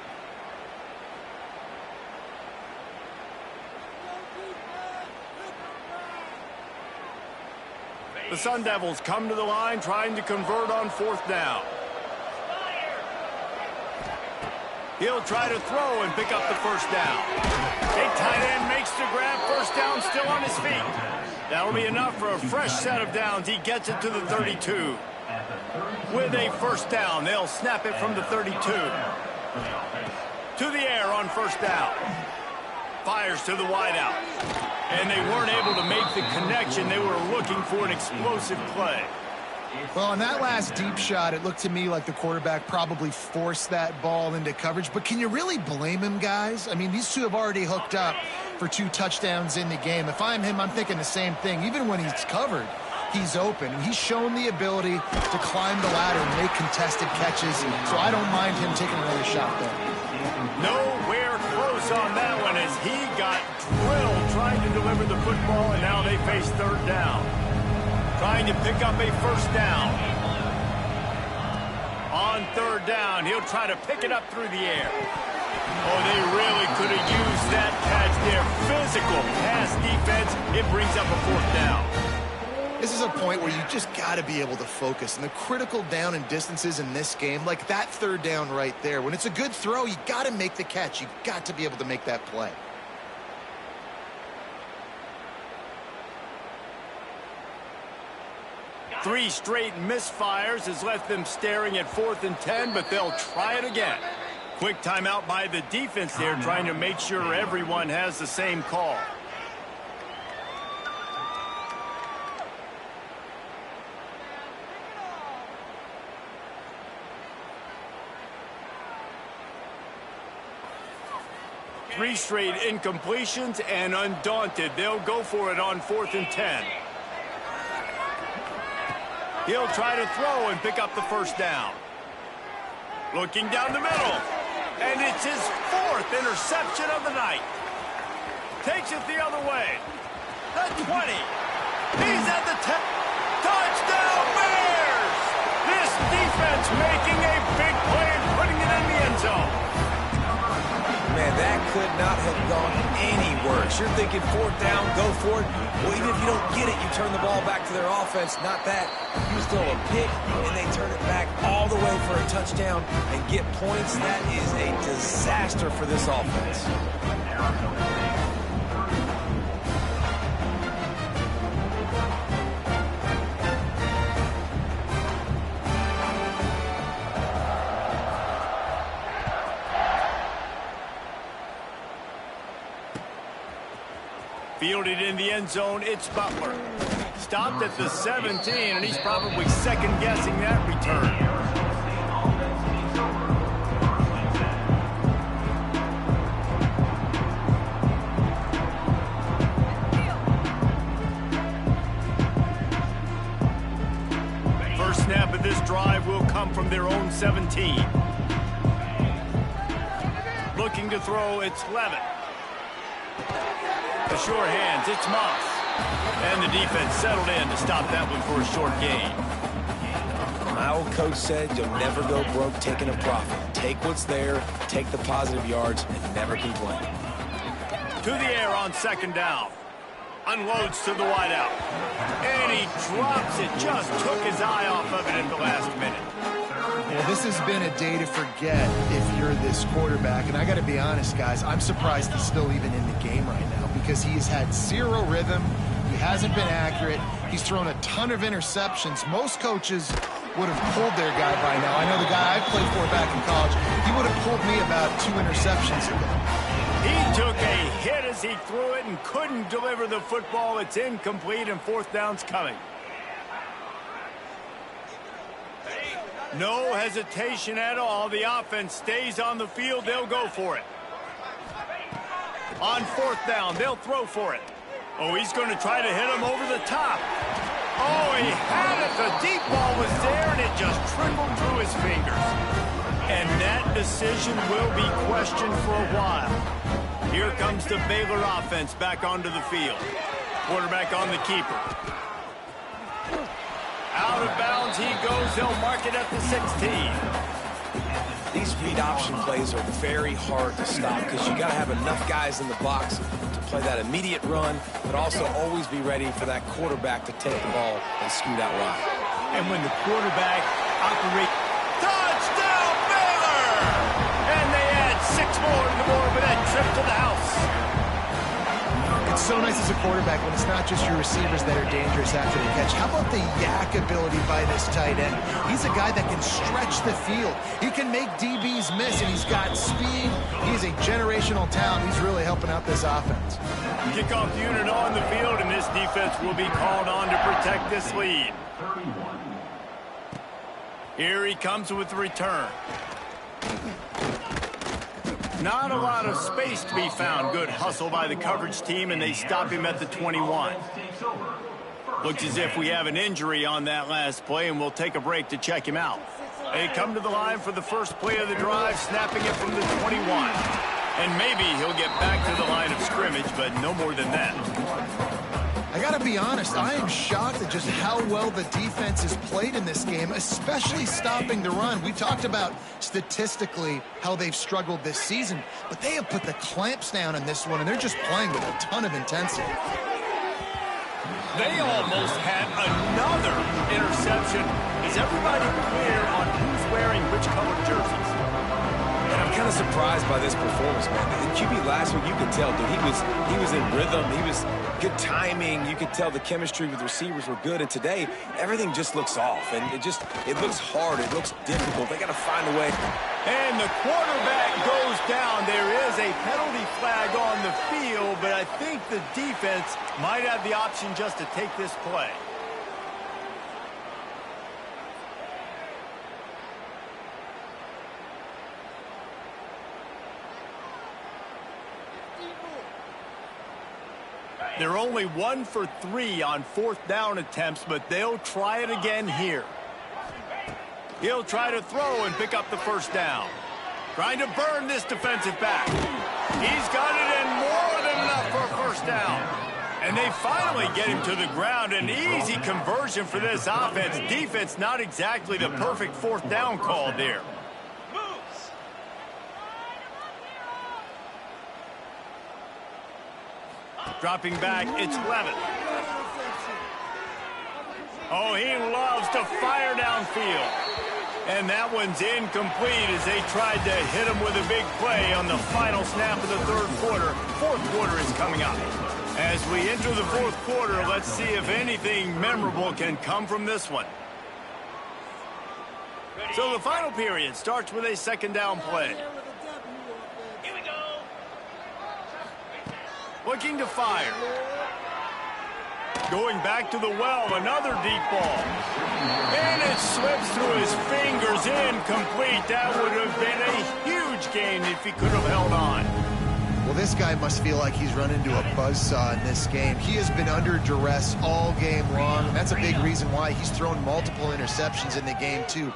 Speaker 1: The Sun Devils come to the line trying to convert on fourth down. He'll try to throw and pick up the first down. Big tight end makes the grab. First down, still on his feet. That'll be enough for a fresh set of downs. He gets it to the 32. With a first down, they'll snap it from the 32. To the air on first down. Fires to the wideout. And they weren't able to make the connection. They were looking for an explosive play.
Speaker 2: Well, on that last deep shot, it looked to me like the quarterback probably forced that ball into coverage. But can you really blame him, guys? I mean, these two have already hooked up for 2 touchdowns in the game. If I'm him, I'm thinking the same thing. Even when he's covered, he's open. And he's shown the ability to climb the ladder and make contested catches. So I don't mind him taking another shot there.
Speaker 1: Nowhere close on that one as he got drilled trying to deliver the football, and now they face third down. Trying to pick up a first down. On third down, he'll try to pick it up through the air. Oh, they really could have used that catch there. Physical pass defense. It brings up a fourth down.
Speaker 2: This is a point where you just got to be able to focus. And the critical down and distances in this game, like that third down right there, when it's a good throw, you got to make the catch. You got to be able to make that play.
Speaker 1: Three straight misfires has left them staring at 4th and 10, but they'll try it again. Quick timeout by the defense there, trying to make sure everyone has the same call. 3 straight incompletions, and undaunted, they'll go for it on 4th and 10. He'll try to throw and pick up the first down. Looking down the middle, and it's his 4th interception of the night. Takes it the other way. The 20. He's at the 10. Touchdown, Bears! This defense making a big play and putting it in the end zone.
Speaker 3: Man, that could not have gone any worse. You're thinking 4th down, go for it. Well, even if you don't get it, you turn the ball back to their offense. Not that. You throw a pick, and they turn it back all the way for a touchdown and get points. That is a disaster for this offense.
Speaker 1: Fielded in the end zone, it's Butler. Stopped at the 17, and he's probably second-guessing that return. First snap of this drive will come from their own 17. Looking to throw, it's Levitt. The sure hands, it's Moss. And the defense settled in to stop that one for a short gain.
Speaker 3: My old coach said you'll never go broke taking a profit. Take what's there, take the positive yards, and never complain.
Speaker 1: To the air on 2nd down. Unloads to the wideout. And he drops it. Just took his eye off of it at the last minute.
Speaker 2: Well, this has been a day to forget if you're this quarterback. And I got to be honest, guys, I'm surprised he's still even in the game right now because he has had 0 rhythm. He hasn't been accurate. He's thrown a ton of interceptions. Most coaches would have pulled their guy by now. I know the guy I played for back in college, he would have pulled me about 2 interceptions ago.
Speaker 1: He took a hit as he threw it and couldn't deliver the football. It's incomplete, and 4th down's coming. No hesitation at all. The offense stays on the field. They'll go for it. On 4th down, they'll throw for it. Oh, he's going to try to hit him over the top. Oh, he had it. The deep ball was there, and it just trickled through his fingers. And that decision will be questioned for a while. Here comes the Baylor offense back onto the field. Quarterback on the keeper. Out of bounds he goes. They'll mark it at the 16.
Speaker 3: These read option plays are very hard to stop because you got to have enough guys in the box to play that immediate run, but also always be ready for that quarterback to take the ball and scoot out wide.
Speaker 1: And when the quarterback operates, touchdown Baylor! And they add 6 more to the board with that trip to the house.
Speaker 2: It's so nice as a quarterback when it's not just your receivers that are dangerous after the catch. How about the yak ability by this tight end? He's a guy that can stretch the field. He can make DBs miss, and he's got speed. He's a generational talent. He's really helping out this offense.
Speaker 1: Kickoff unit on the field, and this defense will be called on to protect this lead. Here he comes with the return. Not a lot of space to be found. Good hustle by the coverage team, and they stop him at the 21. Looks as if we have an injury on that last play, and we'll take a break to check him out. They come to the line for the first play of the drive, snapping it from the 21. And maybe he'll get back to the line of scrimmage, but no more than that.
Speaker 2: I got to be honest, I am shocked at just how well the defense has played in this game, especially stopping the run. We talked about statistically how they've struggled this season, but they have put the clamps down in this one, and they're just playing with a ton of intensity.
Speaker 1: They almost had another interception. Is everybody clear on who's wearing which colored jerseys?
Speaker 3: And I'm kind of surprised by this performance, man. The QB last week, you could tell, dude, he was in rhythm. He was good timing. You could tell the chemistry with the receivers were good. And today, everything just looks off. And it looks hard. It looks difficult. They got to find a way.
Speaker 1: And the quarterback goes down. There is a penalty flag on the field, but I think the defense might have the option just to take this play. They're only 1 for 3 on 4th down attempts, but they'll try it again here. He'll try to throw and pick up the first down. Trying to burn this defensive back. He's got it in, more than enough for a first down. And they finally get him to the ground. An easy conversion for this offense. Defense not exactly the perfect 4th down call there. Dropping back, it's Levitt. Oh, he loves to fire downfield. And that one's incomplete as they tried to hit him with a big play on the final snap of the 3rd quarter. 4th quarter is coming up. As we enter the 4th quarter, let's see if anything memorable can come from this one. So the final period starts with a 2nd down play.
Speaker 5: Here we go.
Speaker 1: Looking to fire. Going back to the well, another deep ball. And it slips through his fingers, incomplete. That would have been a huge gain if he could have held on.
Speaker 2: Well, this guy must feel like he's run into a buzzsaw in this game. He has been under duress all game long, and that's a big reason why he's thrown multiple interceptions in the game, too.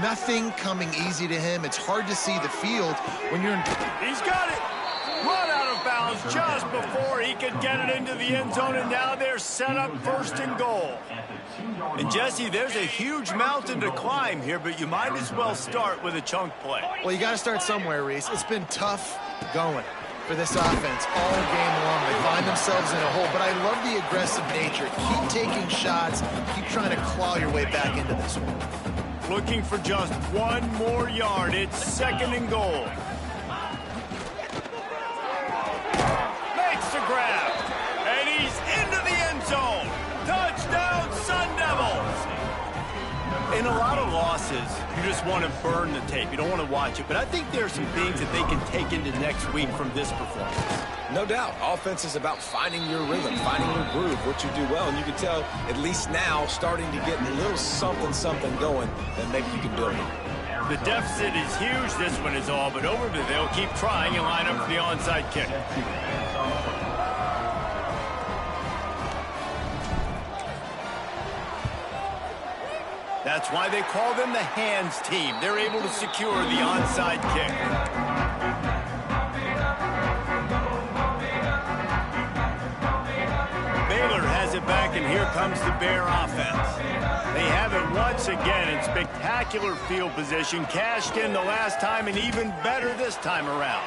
Speaker 2: Nothing coming easy to him. It's hard to see the field when you're in...
Speaker 1: He's got it! Run out of bounds just before he could get it into the end zone, and now they're set up 1st and goal. And, Jesse, there's a huge mountain to climb here, but you might as well start with a chunk play.
Speaker 2: Well, you got to start somewhere, Reese. It's been tough going for this offense all game long. They find themselves in a hole, but I love the aggressive nature. Keep taking shots. Keep trying to claw your way back into this one.
Speaker 1: Looking for just 1 more yard. It's 2nd and goal. Makes the grab. And he's into the end zone. Touchdown, Sun Devils. In a lot of losses, you just want to burn the tape. You don't want to watch it. But I think there are some things that they can take into next week from this performance.
Speaker 3: No doubt. Offense is about finding your rhythm, finding your groove, what you do well. And you can tell, at least now, starting to get a little something going that maybe you can build it.
Speaker 1: The deficit is huge. This one is all but over, but they'll keep trying and line up for the onside kick. That's why they call them the hands team. They're able to secure the onside kick. Baylor has it back, and here comes the Bear offense. They have it once again in spectacular field position. Cashed in the last time, and even better this time around.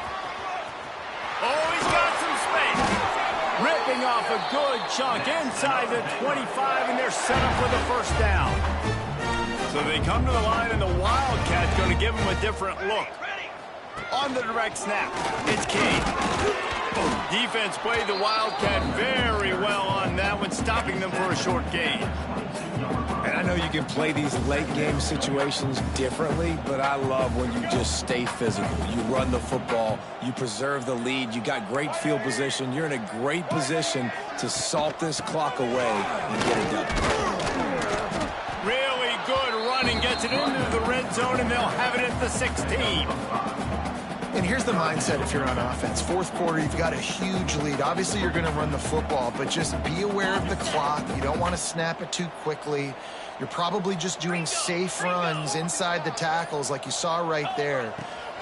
Speaker 1: Oh, he's got some space. Ripping off a good chunk inside the 25, and they're set up with a first down. So they come to the line, and the Wildcat's going to give them a different look. On the direct snap, it's King. Defense played the Wildcat very well on that one, stopping them for a short gain.
Speaker 3: And I know you can play these late game situations differently, but I love when you just stay physical. You run the football, you preserve the lead, you got great field position, you're in a great position to salt this clock away and get it done.
Speaker 1: Really good running, gets it into the red zone, and they'll have it at the 16.
Speaker 2: And here's the mindset if you're on offense. 4th quarter, you've got a huge lead. Obviously, you're going to run the football, but just be aware of the clock. You don't want to snap it too quickly. You're probably just doing safe runs inside the tackles like you saw right there.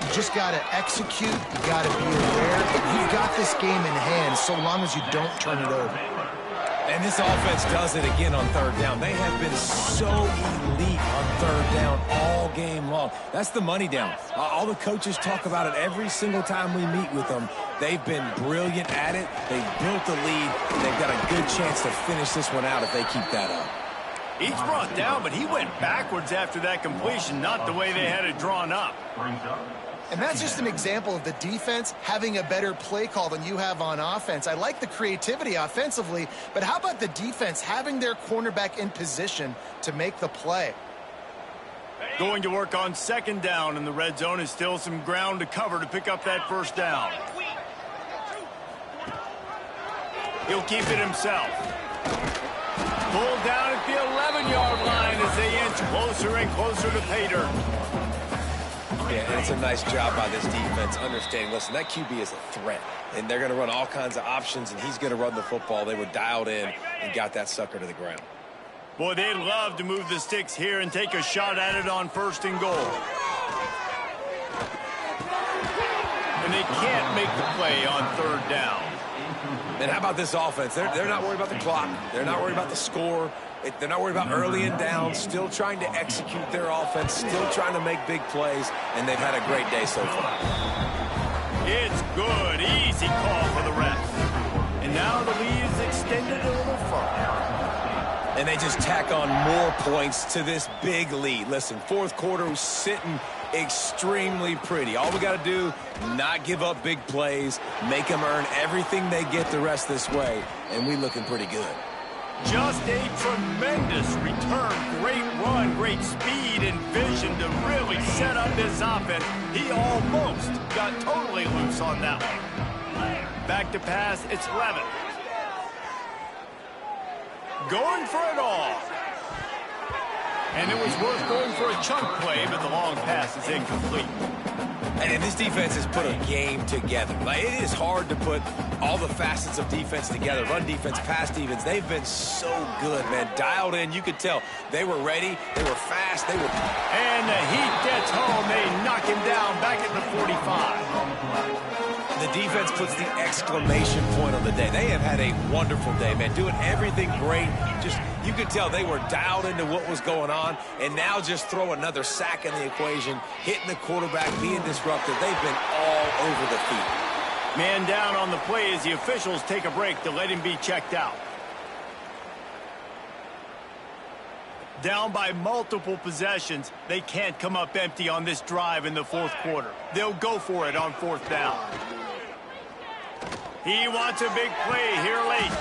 Speaker 2: You just got to execute. You got to be aware. You've got this game in hand so long as you don't turn it over.
Speaker 3: And this offense does it again on 3rd down. They have been so elite on 3rd down all game long. That's the money down. All the coaches talk about it every single time we meet with them. They've been brilliant at it. They've built the lead. And they've got a good chance to finish this one out if they keep that up.
Speaker 1: He's brought down, but he went backwards after that completion, not the way they had it drawn up.
Speaker 2: And that's just an example of the defense having a better play call than you have on offense. I like the creativity offensively, but how about the defense having their cornerback in position to make the play?
Speaker 1: Going to work on 2nd down, and the red zone is still some ground to cover to pick up that first down. He'll keep it himself. Pulled down at the 11-yard line as they inch closer and closer to pay dirt.
Speaker 3: Yeah, and it's a nice job by this defense understanding, listen, that QB is a threat, and they're going to run all kinds of options, and he's going to run the football. They were dialed in and got that sucker to the ground.
Speaker 1: Boy, they'd love to move the sticks here and take a shot at it on 1st and goal. And they can't make the play on 3rd down.
Speaker 3: And how about this offense? They're not worried about the clock. They're not worried about the score. They're not worried about early and down. Still trying to execute their offense. Still trying to make big plays. And they've had a great day so far.
Speaker 1: It's good. Easy call for the ref. And now the lead is extended a little further.
Speaker 3: And they just tack on more points to this big lead. Listen, 4th quarter was sitting extremely pretty. All we got to do, not give up big plays, make them earn everything they get the rest this way, and we looking pretty good.
Speaker 1: Just a tremendous return. Great run, great speed and vision to really set up this offense. He almost got totally loose on that one. Back to pass, it's Levin. Going for it all. And it was worth going for a chunk play, but the long pass is incomplete.
Speaker 3: And this defense has put a game together. Like, it is hard to put all the facets of defense together. Run defense, pass defense. They've been so good, man. Dialed in. You could tell they were ready. They were fast. They were.
Speaker 1: And the heat gets home. They knock him down back at the 45.
Speaker 3: The defense puts the exclamation point on the day. They have had a wonderful day, man. Doing everything great. Just, you could tell they were dialed into what was going on. And now just throw another sack in the equation, hitting the quarterback, being disruptive. They've been all over the field.
Speaker 1: Man down on the play as the officials take a break to let him be checked out. Down by multiple possessions, they can't come up empty on this drive in the 4th quarter. They'll go for it on 4th down. He wants a big play here late.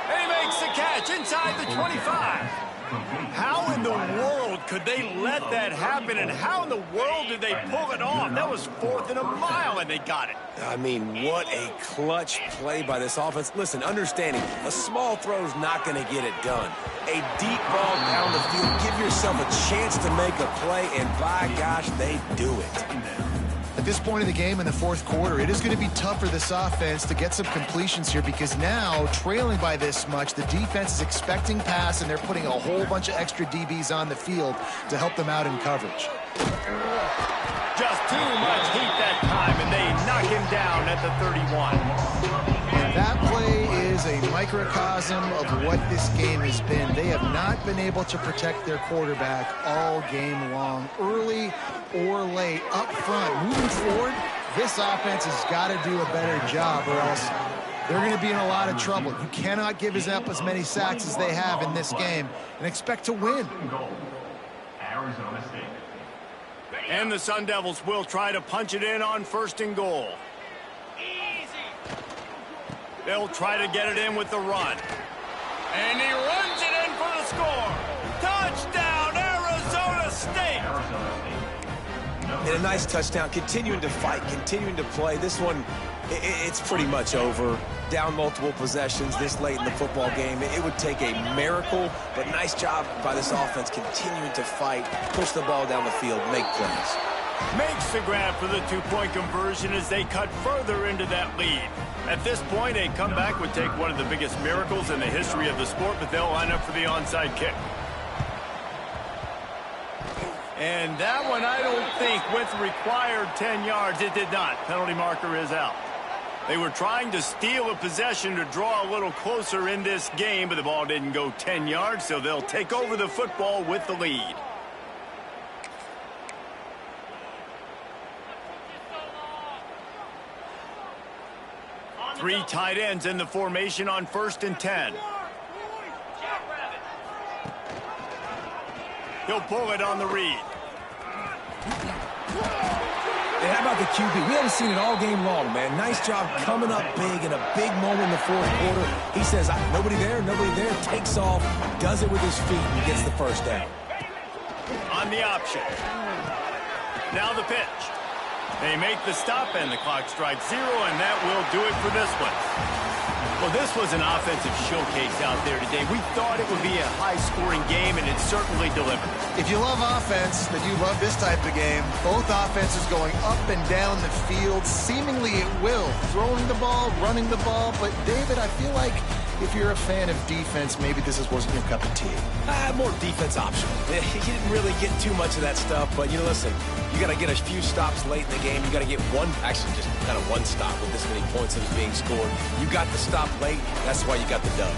Speaker 1: And he makes the catch inside the 25. How in the world could they let that happen, and how in the world did they pull it off? That was 4th and a mile, and they got it.
Speaker 3: I mean, what a clutch play by this offense. Listen, understanding, a small throw is not going to get it done. A deep ball down the field, give yourself a chance to make a play, and by gosh, they do it.
Speaker 2: At this point in the game in the 4th quarter, it is going to be tough for this offense to get some completions here, because now, trailing by this much, the defense is expecting pass, and they're putting a whole bunch of extra DBs on the field to help them out in coverage.
Speaker 1: Just too much heat that time, and they knock him down at the 31.
Speaker 2: That play is a microcosm of what this game has been. They have not been able to protect their quarterback all game long, early or late, up front. Moving forward, this offense has got to do a better job, or else they're going to be in a lot of trouble. You cannot give up as many sacks as they have in this game and expect to win.
Speaker 1: And the Sun Devils will try to punch it in on 1st and goal. They'll try to get it in with the run. And he runs it in for the score. Touchdown, Arizona State!
Speaker 3: And a nice touchdown, continuing to fight, continuing to play. This one, it's pretty much over. Down multiple possessions this late in the football game. It would take a miracle, but nice job by this offense continuing to fight, push the ball down the field, make plays.
Speaker 1: Makes the grab for the 2-point conversion as they cut further into that lead. At this point, a comeback would take one of the biggest miracles in the history of the sport, but they'll line up for the onside kick. And that one, I don't think, went the required 10 yards. It did not. Penalty marker is out. They were trying to steal a possession to draw a little closer in this game, but the ball didn't go 10 yards, so they'll take over the football with the lead. Three tight ends in the formation on 1st and 10. He'll pull it on the read.
Speaker 3: And how about the QB? We haven't seen it all game long, man. Nice job coming up big in a big moment in the 4th quarter. He says, nobody there, takes off, does it with his feet, and gets the 1st down.
Speaker 1: On the option. Now the pitch. They make the stop, and the clock strikes 0, and that will do it for this one. Well, this was an offensive showcase out there today. We thought it would be a high-scoring game, and it certainly delivered.
Speaker 2: If you love offense, then you love this type of game. Both offenses going up and down the field, seemingly at will. Throwing the ball, running the ball. But, David, I feel like if you're a fan of defense, maybe this wasn't your cup of tea.
Speaker 3: More defense optional. You didn't really get too much of that stuff, but, listen, you got to get a few stops late in the game. You got to get actually just kind of one stop with this many points that was being scored. You got the stop late. That's why you got the dub.